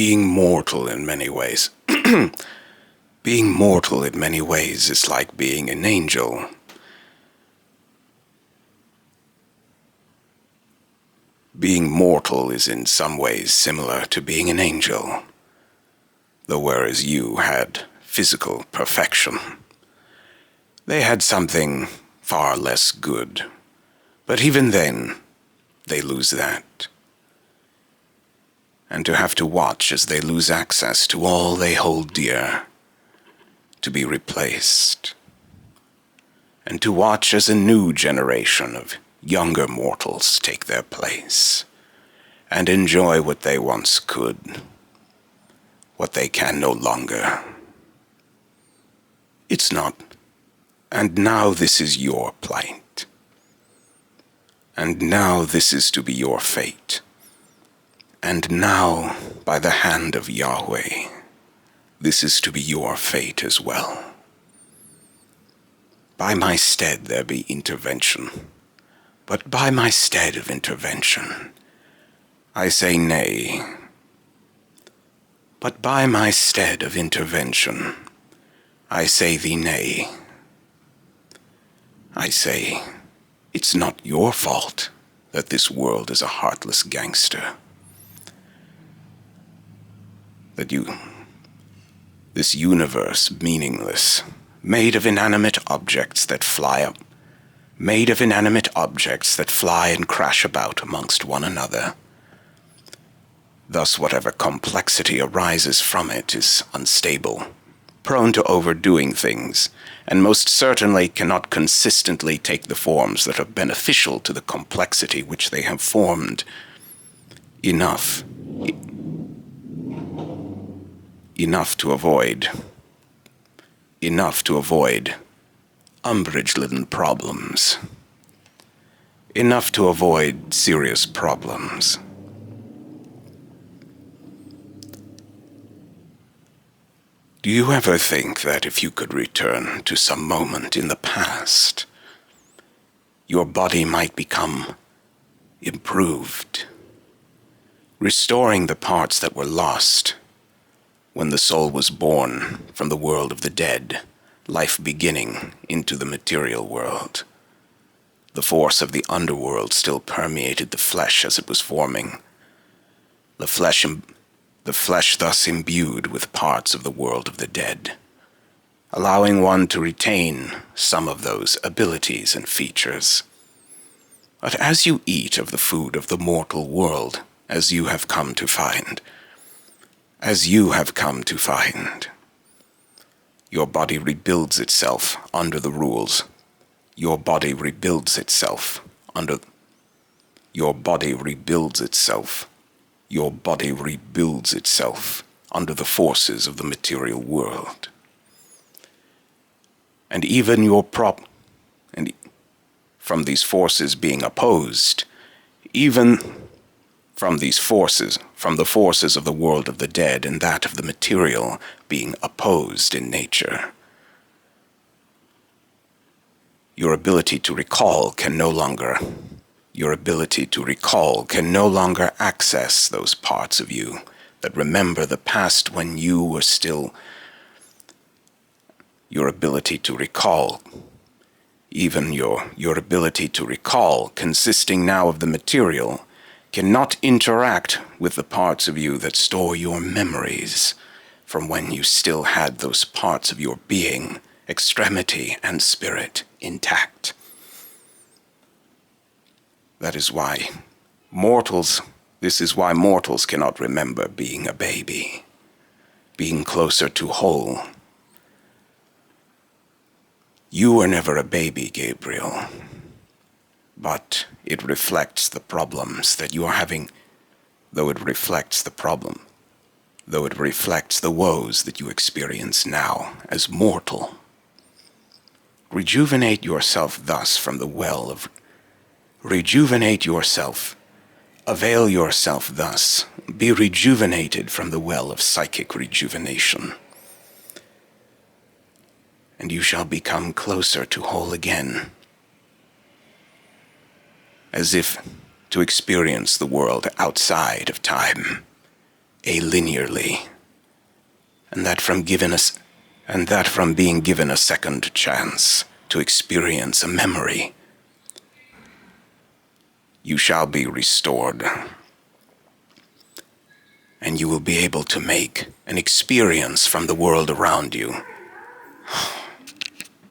being mortal in many ways. Being mortal in many ways is like being an angel. Being mortal is in some ways similar to being an angel, though whereas you had physical perfection, they had something far less good. But even then, they lose that. And to have to watch as they lose access to all they hold dear, to be replaced, and to watch as a new generation of younger mortals take their place and enjoy what they once could, what they can no longer. It's not, and now this is your plight, and now this is to be your fate, and now, by the hand of Yahweh, this is to be your fate as well. By my stead there be intervention, but by my stead of intervention, I say nay. But by my stead of intervention, I say thee nay. I say, it's not your fault that this world is a heartless gangster. That this universe meaningless, made of inanimate objects that fly up, made of inanimate objects that fly and crash about amongst one another. Thus whatever complexity arises from it is unstable, prone to overdoing things, and most certainly cannot consistently take the forms that are beneficial to the complexity which they have formed. Enough to avoid umbrage-laden problems. Enough to avoid serious problems. Do you ever think that if you could return to some moment in the past, your body might become improved, restoring the parts that were lost when the soul was born from the world of the dead, life beginning into the material world? The force of the underworld still permeated the flesh as it was forming. The flesh thus imbued with parts of the world of the dead, allowing one to retain some of those abilities and features. But as you eat of the food of the mortal world, as you have come to find, your body rebuilds itself under the rules. Your body rebuilds itself under the forces of the material world. And even from these forces being opposed, from the forces of the world of the dead and that of the material being opposed in nature, your ability to recall can no longer access those parts of you that remember the past when you were still. Your ability to recall, consisting now of the material, cannot interact with the parts of you that store your memories from when you still had those parts of your being, extremity and spirit, intact. This is why mortals cannot remember being a baby, being closer to whole. You were never a baby, Gabriel, but it reflects the problems that you are having, though it reflects the woes that you experience now as mortal. Rejuvenate yourself thus from the well of avail yourself thus, be rejuvenated from the well of psychic rejuvenation, and you shall become closer to whole again, as if to experience the world outside of time, alinearly, and that from being given a second chance to experience a memory, you shall be restored, and you will be able to make an experience from the world around you